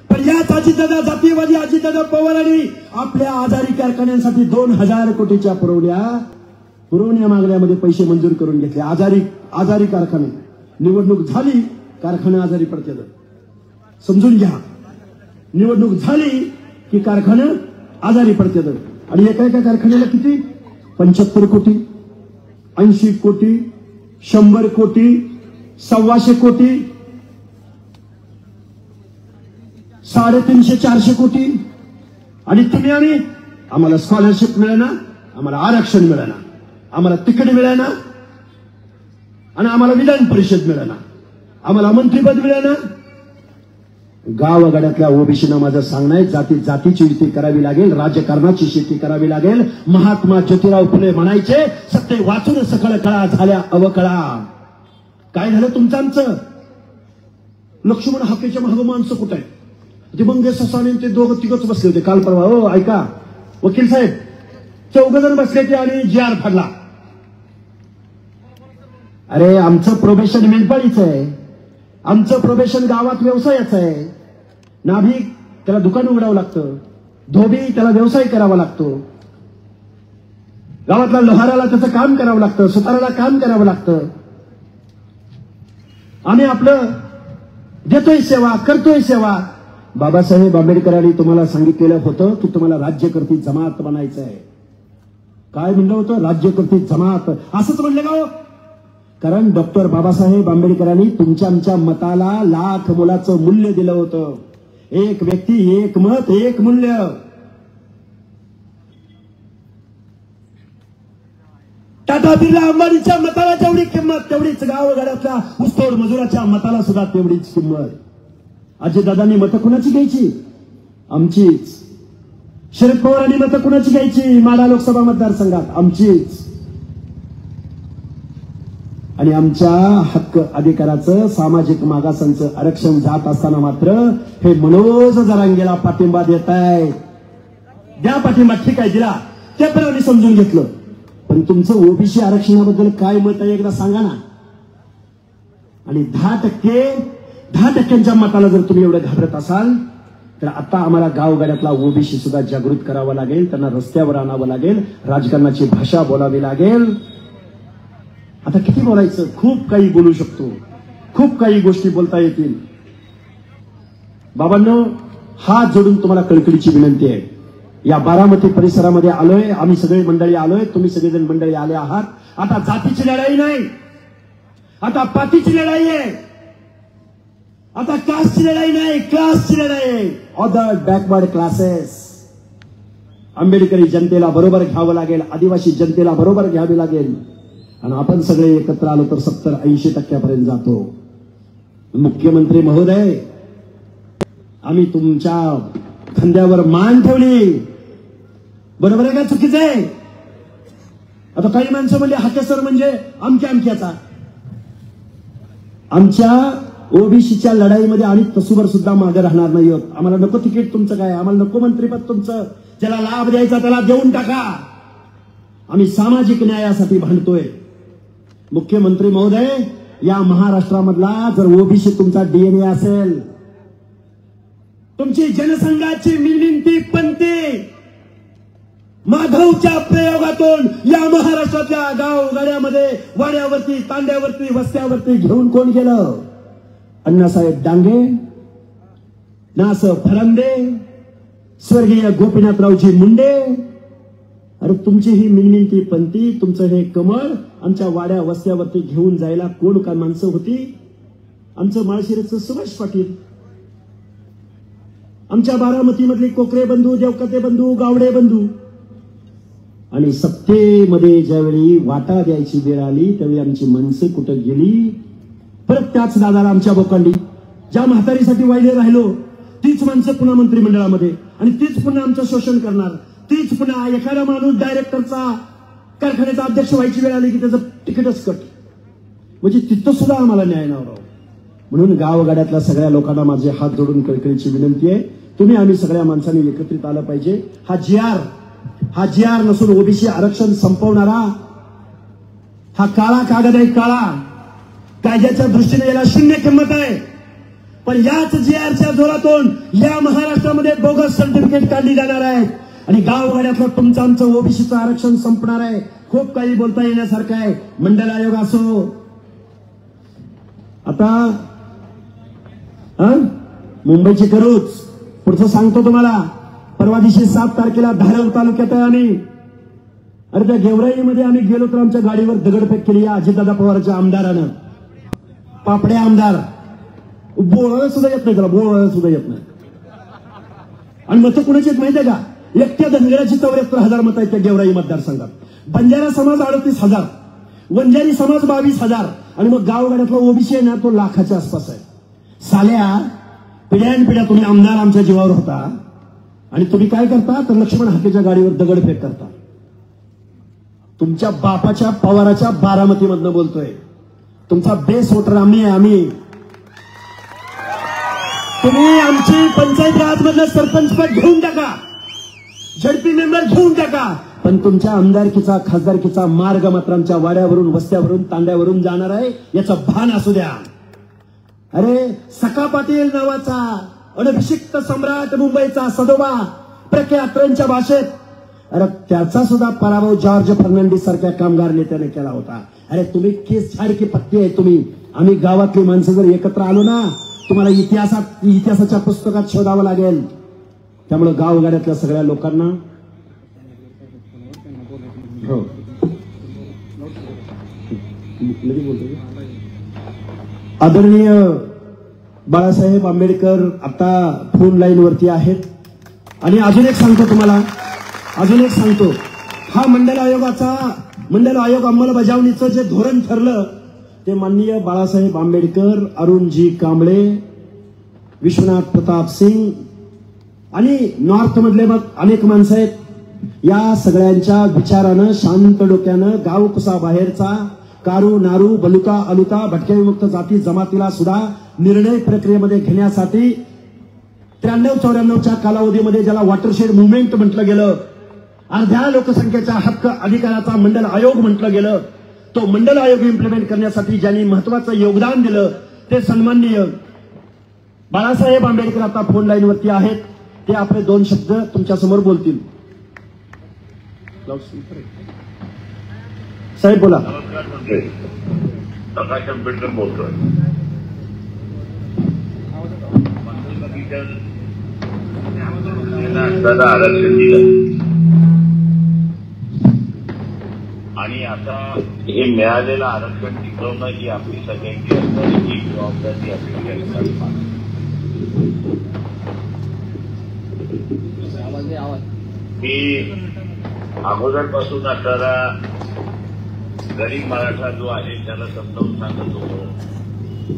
पण याच अजितदादा, जातीयवादी अजितदादा पवारांनी आपल्या आजारी कारखान्यांसाठी 2000 कोटीच्या पुरवण्या मागण्यामध्ये पैसे मंजूर करून घेतले. आजारी कारखाने. निवडणूक झाली, कारखाने आजारी पडतात. समजून घ्या, निवडणूक झाली की कारखाने आजारी पडतात. आणि एका कारखान्याला किती? 75 कोटी, 80 कोटी, 100 कोटी, 125 कोटी, 350-400 कोटी. आणि तुम्ही आम्हाला स्कॉलरशिप मिळेना, आम्हाला आरक्षण मिळेना, आम्हाला तिकीट मिळेना, आणि आम्हाला विधान परिषद मिळेना, आम्हाला मंत्रिपद मिळेना. गावगाड्यातल्या ओबीसीना माझं सांगणं आहे, जाती जातीची युती करावी लागेल, राजकारणाची शेती करावी लागेल. महात्मा ज्योतिराव फुले म्हणायचे, सत्य वाचून सकळ कळा झाल्या अवकळा. काय झालं तुमचं आमचं? लक्ष्मण हाकेच्या महाग माणसं कुठे आहे? ते मंगेश ससाने ते दोघं तिघच बसले होते काल परवा. हो ऐका वकील साहेब, 14 जण बसले ते आणि जी.आर. फाडला. अरे आमचं प्रोबेशन मेंढपाळीचं आहे, आमचं प्रोबेशन गावात व्यवसायाचं आहे. नाभिक त्याला दुकान उघडावं लागतं, धोबी त्याला व्यवसाय करावा लागतो, गावातल्या लोहाराला त्याचं काम करावं लागतं, सुताराला काम करावं लागतं. आम्ही आपलं देतोय सेवा, करतोय सेवा. बाबासाहेब आंबेडकरांनी तुम्हाला सांगितलेलं होतं की तुम्हाला राज्यकर्ती जमात बनायचं आहे. काय म्हणलं होतं? राज्यकर्ती जमात. असंच म्हणलं का हो? कारण डॉक्टर बाबासाहेब आंबेडकरांनी तुमच्या आमच्या मताला लाख मोलाचं मूल्य दिलं होतं. एक व्यक्ती एक मत एक मूल्य. टाटा बिर्ला अंबानीच्या मताला जेवढी किंमत तेवढीच गावगाड्यातल्या ऊसतोड मजुराच्या मताला सुद्धा तेवढीच किंमत. अजितदादांनी मतं कुणाची घ्यायची? आमचीच. शरद पवारांनी मतं कुणाची घ्यायची? माढा लोकसभा मतदारसंघात आमचीच. आणि आमच्या हक्क अधिकाराचं सामाजिक मागासांचं आरक्षण जात असताना मात्र हे मनोज जरांगेला पाठिंबा देत आहेत. द्या पाठिंबा, ठीक आहे दिला, ते पण आम्ही समजून घेतलं. पण तुमचं ओबीसी आरक्षणाबद्दल काय मत आहे एकदा सांगा ना. आणि 10% मताला जर तुम्ही एवढं घाबरत असाल तर आता आम्हाला गावगाड्यातला ओबीसी सुद्धा जागृत करावा लागेल, त्यांना रस्त्यावर आणावं लागेल, राजकारणाची भाषा बोलावी लागेल. आता किती बोलायचं? खूप काही बोलू शकतो, खूप काही गोष्टी बोलता येतील. बाबांनो, हात जोडून तुम्हाला कळकळीची विनंती आहे. या बारामती परिसरामध्ये आलोय, आम्ही सगळे मंडळी आलोय, तुम्ही सगळेजण मंडळी आले आहात. आता जातीची लढाई नाही, आता पातीची लढाई आहे, आता कास्टची लढाई नाही, क्लासची लढाई आहे. Other backward classes. आंबेडकरी जनतेला बरोबर घ्यावं लागेल, आदिवासी जनतेला बरोबर घ्यावी लागेल. आणि आपण सगळे एकत्र आलो तर 70-80% जातो. मुख्यमंत्री महोदय, आम्ही तुमच्या खांद्यावर मान ठेवली, बरोबर आहे का चुकीचं आहे? आता काही माणसं म्हणजे हाकेसर म्हणजे अमक्याचा. आमच्या ओबीसीच्या लढाईमध्ये आणि तसूवर सुद्धा मागे राहणार नाही आहोत. आम्हाला नको तिकीट तुमचं काय, आम्हाला नको मंत्रीपद तुमचं, ज्याला लाभ द्यायचा त्याला देऊन टाका. आम्ही सामाजिक न्यायासाठी भांडतोय. मुख्यमंत्री महोदय, या महाराष्ट्रामधला जर ओबीसी तुमचा डीएनए असेल, तुमची जनसंघाची मिळविंती पंथी माधवच्या प्रयोगातून या महाराष्ट्रातल्या गावगाड्यामध्ये वाड्यावरती, तांड्यावरती, वस्त्यावरती घेऊन कोण गेलं? अण्णासाहेब डांगे, नास फरंदे, स्वर्गीय गोपीनाथरावजी मुंडे. अरे तुमची ही मिळमिळती पंथी, तुमचं हे कमळ आमच्या वाड्या वस्त्यावरती घेऊन जायला कोण काय माणसं होती? आमचं माळशिरसचं सुभाष पाटील, आमच्या बारामतीमधले कोकरे बंधू, देवकते बंधू, गावडे बंधू. आणि सत्तेमध्ये ज्यावेळी वाटा द्यायची वेळ आली त्यावेळी आमची माणसं कुठं गेली? परत त्याच दादाला आमच्या बोकांडी, ज्या म्हातारीसाठी वाहिले राहिलो तीच माणसं पुन्हा मंत्रिमंडळामध्ये, आणि तीच पुन्हा आमचं शोषण करणार. तीच पुन्हा एखादा माणूस डायरेक्टरचा, कारखान्याचा अध्यक्ष व्हायची वेळ आली की त्याचं तिकीटच कट. म्हणजे तिथं सुद्धा आम्हाला न्याय नव्हता. म्हणून गावगाड्यातल्या सगळ्या लोकांना माझे हात जोडून कळकळीची विनंती आहे, तुम्ही आम्ही सगळ्या माणसांनी एकत्रित आलं पाहिजे. हा जी आर नसून ओबीसी आरक्षण संपवणारा हा काळा कागद आहे. काळा कायद्याच्या दृष्टीने याला शून्य किंमत आहे. पण याच जी आरच्या जोरातून या महाराष्ट्रामध्ये बोगस सर्टिफिकेट काढली जाणार आहे आणि गावगाड्यातलं तुमचं आमचं ओबीसीचं आरक्षण संपणार आहे. खूप काही बोलता येण्यासारखं आहे. मंडल आयोग असो, आता मुंबईची करूच, पुढचं सांगतो तुम्हाला. परवा दिवशी 7 तारखेला धारावी तालुक्यात आहे आम्ही. अरे त्या गेवराईमध्ये आम्ही गेलो तर आमच्या गाडीवर दगडफेक केली या अजितदादा पवारच्या आमदारानं. पापडे आमदार, बोलायला सुद्धा येत नाही, त्याला बोलायला सुद्धा येत नाही. आणि मतं कुणाची आहेत माहिती आहे का? एकट्या धनगराची 74,000 मतं आहेत त्या गेवराई मतदारसंघात. बंजारा समाज 38,000, वंजारी समाज 22,000, आणि मग गावगाड्यातला ओबीसी आहे ना तो लाखाच्या आसपास आहे. साल्या पिढ्यानपिढ्या तुम्ही आमदार आमच्या जीवावर होता आणि तुम्ही काय करता तर लक्ष्मण हाकेच्या गाडीवर दगडफेक करता. तुमच्या बापाच्या पवाराच्या बारामतीमधनं बोलतोय. तुमचा बेस वोटर आम्ही तुम्ही आमची पंचायत राजमधलं सरपंच पद घेऊन टाका, झडपी मेंबर घेऊन टाका, पण तुमच्या आमदारकीचा खासदारकीचा मार्ग मात्र आमच्या वाड्यावरून वस्त्यावरून तांड्यावरून जाणार आहे याचं भान असू द्या. अरे सखा पाटील नावाचा अनभिषिक्त सम्राट मुंबईचा सदोबा प्रख्यात्रांच्या भाषेत, अरे त्याचा सुद्धा पराभव जॉर्ज फर्नांडिस सारख्या कामगार नेत्याने केला होता. अरे तुम्ही केस झाडकी पत्ती आहे तुम्ही. आम्ही गावातली माणसं जर एकत्र आलो ना तुम्हाला इतिहासाच्या पुस्तकात शोधावं लागेल. त्यामुळे गावगाड्यातल्या सगळ्या लोकांना हो आदरणीय बाळासाहेब आंबेडकर आता फोन लाईन वरती आहेत. आणि अजून एक सांगतो हा मंडल आयोग अंमलबजावणीचं जे धोरण ठरलं ते माननीय बाळासाहेब आंबेडकर, अरुणजी कांबळे, विश्वनाथ प्रताप सिंग आणि नॉर्थ मधले मग अनेक माणसं आहेत. या सगळ्यांच्या विचारानं शांत डोक्यानं गावकुसा बाहेरचा कारू नारू बलुता अलुता भटक्या विमुक्त जाती जमातीला सुद्धा निर्णय प्रक्रियेमध्ये घेण्यासाठी 93-94च्या कालावधीमध्ये ज्याला वॉटरशेड मुव्हमेंट म्हटलं गेलं, अर्ध्या लोकसंख्येच्या हक्क अधिकाराचा मंडल आयोग म्हटलं गेलं, तो मंडल आयोग इम्प्लिमेंट करण्यासाठी ज्यांनी महत्वाचं योगदान दिलं ते सन्माननीय बाळासाहेब आंबेडकर आता फोन लाईन वरती आहेत. ते आपले 2 शब्द तुमच्या समोर बोलतील. साहेब बोला. नमस्कार मंत्री, प्रकाश आंबेडकर बोलतोय. आरक्षण दिलं आणि आता हे मिळालेलं आरक्षण टिकवणं ही आपली सगळ्यांची असणारी जबाबदारी आपली असणारी. मी अगोदरपासून असणारा गरीब मराठा जो आहे त्याला समजावून सांगत होतो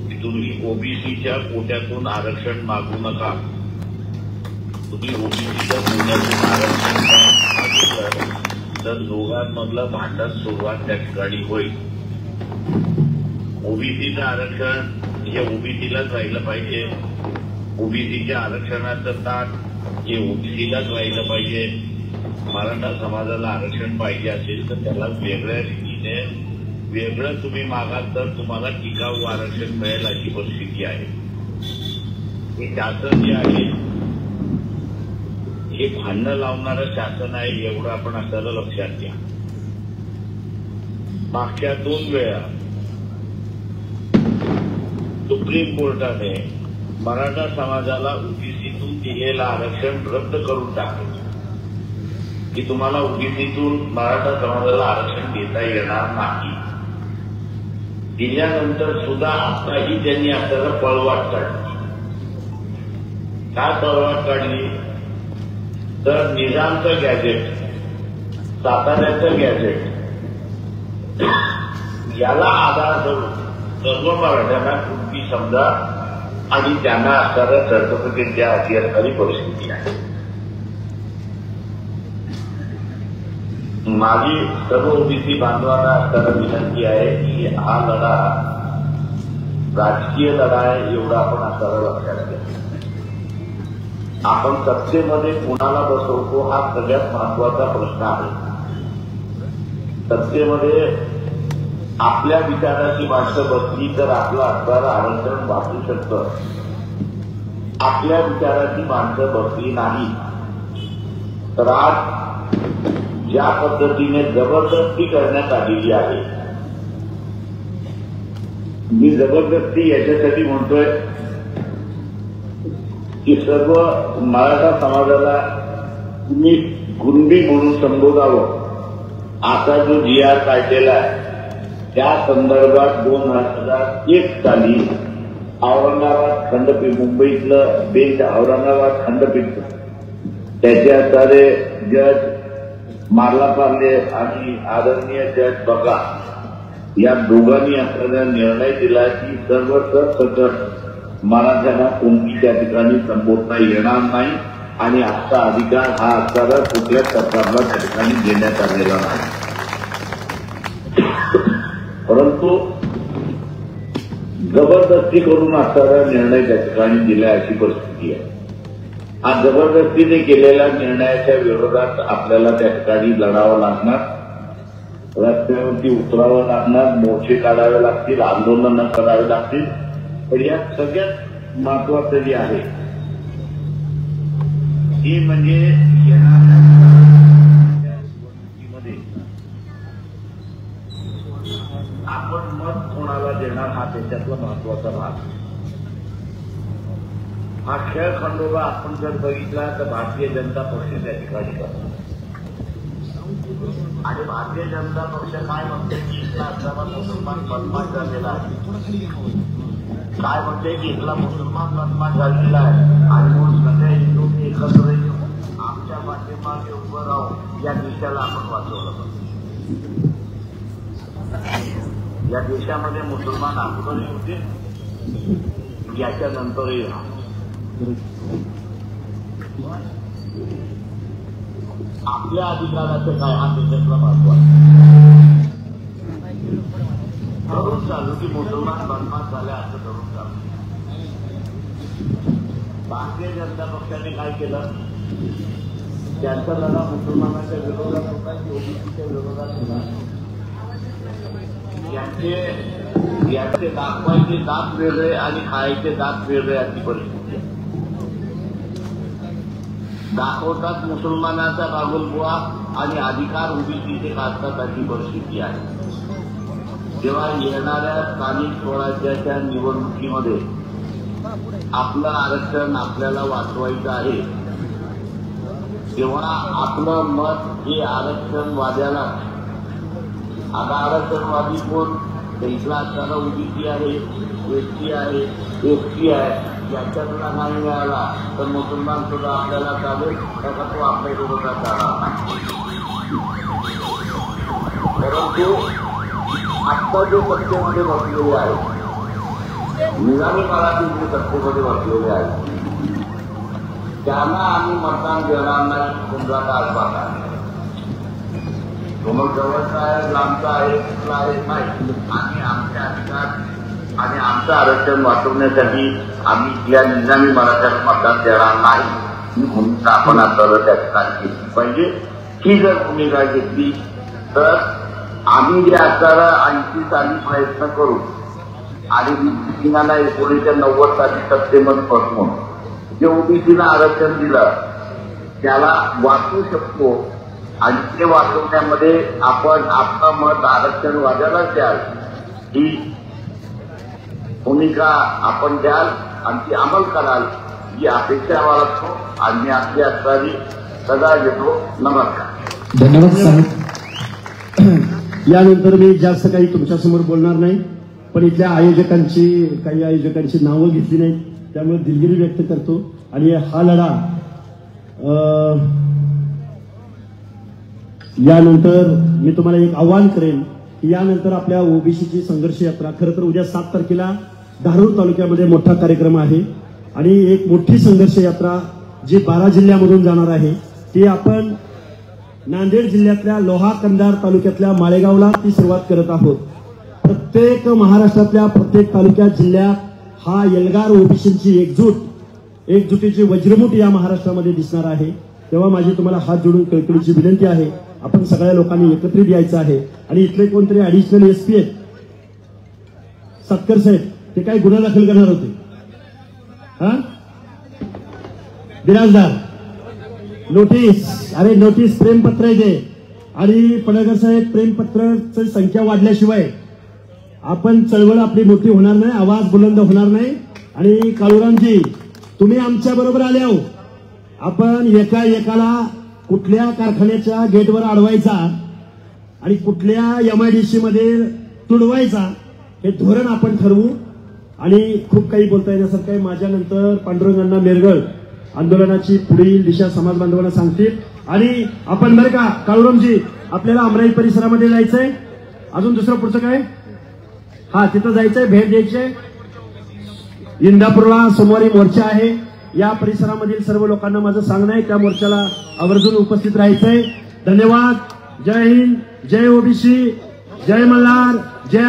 की तुम्ही ओबीसीच्या कोट्यातून आरक्षण मागू नका. तुम्ही ओबीसीच्या कोट्यातून आरक्षण मागितलं तर दोघांमधलं भांडण सुरुवात त्या ठिकाणी होईल. ओबीसीचं आरक्षण हे ओबीसीलाच राहिलं पाहिजे. ओबीसीच्या आरक्षणाचं ताट हे ओबीसीलाच राहिलं पाहिजे. मराठा समाजाला आरक्षण पाहिजे असेल तर त्याला वेगळ्या रीतीने वेगळं तुम्ही मागाल तर तुम्हाला टिकाऊ आरक्षण मिळेल अशी परिस्थिती आहे. हे शासन जे आहे हे भांडणं लावणारं शासन आहे एवढं आपण आपल्याला लक्षात घ्या. मागच्या 2 वेळा सुप्रीम कोर्टाने मराठा समाजाला ओबीसीतून दिलेलं आरक्षण रद्द करून टाकलं की तुम्हाला ओबीसीतून मराठा समाजाला आरक्षण देता येणार नाही. दिल्यानंतर सुद्धा आताही त्यांनी आपल्याला पळवाट काढली. काय पळवाट काढली तर निजामचं गॅजेट, साताऱ्याचं गॅजेट याला आधार धरून सर्व मराठ्यांना कुणबी समजा आणि त्यांना असणारं सर्टिफिकेट द्या अशी असणारी परिस्थिती आहे. माझी सर्व ओबीसी बांधवांना असताना विनंती आहे की हा लढा राजकीय लढा आहे एवढा आपण असणारा लक्षात घ्या. आपण सत्तेमध्ये कुणाला बसवतो हा सगळ्यात महत्वाचा प्रश्न आहे. सत्तेमध्ये आपल्या विचाराची माणसं बसली तर आपलं असणारं आरक्षण वाचू शकतं. आपल्या विचाराची माणसं बसली नाही तर आज ज्या पद्धतीने जबरदस्ती करण्यात आलेली आहे, मी जबरदस्ती याच्यासाठी म्हणतोय की सर्व मराठा समाजाला तुम्ही कुणबी म्हणून संबोधावं. आता जो GR काढलेला आहे त्या संदर्भात 2001 साली औरंगाबाद खंडपीठ, मुंबईतलं बेंच औरंगाबाद खंडपीठ, त्याचे असणारे जज मार्लापार्ले आणि आदरणीय जज बगा या दोघांनी असलेला निर्णय दिला की सर्व सरसकट मराठ्यांना कोणती त्या ठिकाणी संबोधता येणार नाही आणि आजचा अधिकार हा असणारा कुठल्याच सरकारला त्या ठिकाणी देण्यात आलेला नाही. परंतु जबरदस्ती करून असणारा निर्णय त्या ठिकाणी दिला अशी परिस्थिती आहे. हा जबरदस्तीने केलेल्या निर्णयाच्या विरोधात आपल्याला त्या ठिकाणी लढावं लागणार, रस्त्यावरती उतरावं लागणार, मोर्चे काढावे लागतील, आंदोलनं करावे लागतील. पण यात सगळ्यात महत्वाचं जे आहे ते म्हणजे येणाऱ्या निवडणुकीमध्ये आपण मत कोणाला देणार हा त्याच्यातला महत्वाचा भाग. हा खेळ खंडोबा आपण जर बघितला तर भारतीय जनता पक्ष त्या ठिकाणी करतो आणि भारतीय जनता पक्ष काय म्हणते की इथला असताना मुसलमान बदमाश झालेला आहे, काय म्हणते की इथला मुसलमान बदमाश झालेला आहे आणि म्हणून सगळे हिंदू एकत्र येऊन आमच्या पाठीमागे उभं राहून या देशाला आपण वाचवलं पाहिजे. या देशामध्ये मुसलमान अगोदरही होते, याच्यानंतरही राहणार. आपल्या अधिकाराचं काय हा त्याच्यातला महत्व आहे. धरून चालू की मुसलमान बदमाश झाल्या असं धरून चालू. भारतीय जनता पक्षाने काय केलं, त्यांचा लढा मुसलमानाच्या विरोधात होता की ओबीसीच्या विरोधात होता. यांचे दाखवायचे दात वेगळे आणि खायचे दात वेगळे अशी परिस्थिती आहे. दाखवतात मुसलमानाचा बागुलबुवा आणि अधिकार ओबीसीचे काढतात अशी परिस्थिती आहे. जेव्हा येणाऱ्या स्थानिक स्वराज्याच्या निवडणुकीमध्ये आपलं आरक्षण आपल्याला वाचवायचं आहे, तेव्हा आपलं मत हे आरक्षणवाद्याला, आता आरक्षणवादी कोण, इथला असताना ओबीसी आहे, एसटी आहे, एसटी आहे, याच्यातला नाही मिळाला तर मुसलमान सुद्धा आपल्याला चालेल, त्याचा तो आपल्या विरोधात आला नाही. परंतु आत्ता जो सत्तेमध्ये बसलेले आहे, निजामी मराठी जे सत्तेमध्ये बसलेले आहेत, त्यांना आम्ही मतदान देणार नाही. तुमचा कारभार आहे, मग जवळचा आहे, लांबचा आहे, कुठला आहे नाही. आम्ही आमचे अधिकार आणि आमचं आरक्षण वाचवण्यासाठी आम्ही या निजामी मराठ्याला मतदान देणार नाही ही भूमिका आपण आपल्याला त्या ठिकाणी घेतली पाहिजे. ही जर भूमिका घेतली तर आम्ही जे असणारा 80 साली प्रयत्न करू आणि ओबीसीला 1990 साली सत्तेमध्ये फसवून जे ओबीसीला आरक्षण दिलं त्याला वाचवू शकतो आणि ते वाचवण्यामध्ये आपण आपलं मत आरक्षणवाद्यालाच द्याल ही भूमिका आपण द्याल आणि ती अंमल कराल ही अपेक्षा बाळगतो आणि मी आपली असणारी सदा घेतो. नमस्कार. धन्यवाद. यानंतर मी जास्त काही तुमच्यासमोर बोलणार नाही, पण इथल्या काही आयोजकांची नावं घेतली नाहीत, त्यामुळे दिलगिरी व्यक्त करतो. आणि हा लढा यानंतर मी तुम्हाला एक आव्हान करेन की यानंतर आपल्या ओबीसीची संघर्ष यात्रा, खरं तर उद्या 7 तारखेला धारूर तालुक्यामध्ये मोठा कार्यक्रम आहे आणि एक मोठी संघर्ष यात्रा जी 12 जिल्ह्यामधून जाणार आहे ती आपण नांदेड जिल्ह्यातल्या लोहा कंधार तालुक्यातल्या माळेगावला ती सुरुवात करत आहोत. प्रत्येक महाराष्ट्रातल्या प्रत्येक तालुक्यात जिल्ह्यात हा एल्गार ओबीसीची एकजुटीची वज्रमुठ या महाराष्ट्रामध्ये दिसणार आहे. तेव्हा माझी तुम्हाला हात जोडून कळकळीची विनंती आहे, आपण सगळ्या लोकांनी एकत्रित यायचं आहे. आणि इथले कोणतरी ऍडिशनल एसपी आहेत सत्कर साहेब, ते काही गुन्हा दाखल करणार होते. बिराजदार नोटीस, अरे नोटीस प्रेमपत्र आहे ते. आणि पडळकर साहेब, प्रेमपत्राची संख्या वाढल्याशिवाय आपण चळवळ आपली मोठी होणार नाही, आवाज बुलंद होणार नाही. आणि काळूरामजी, तुम्ही आमच्या बरोबर आले आहो. आपण एकाला कुठल्या कारखान्याच्या गेटवर अडवायचा आणि कुठल्या MIDC मध्ये तुडवायचा हे धोरण आपण ठरवू. आणि खूप काही बोलता येण्यासारखं आहे. माझ्यानंतर पांडुरंगांना मेरगळ आंदोलनाची पुढील दिशा समाज बांधवांना सांगतील. आणि आपण बरं का काळूरामजी, आपल्याला अमराई परिसरामध्ये जायचंय. अजून दुसरं पुढचं काय? तिथं जायचंय, भेट द्यायचंय. इंदापूरला सोमवारी मोर्चा आहे. या परिसरामधील सर्व लोकांना माझं सांगणं आहे त्या मोर्चाला आवर्जून उपस्थित राहायचंय. धन्यवाद. जय हिंद, जय ओबीसी, जय मल्हार, जय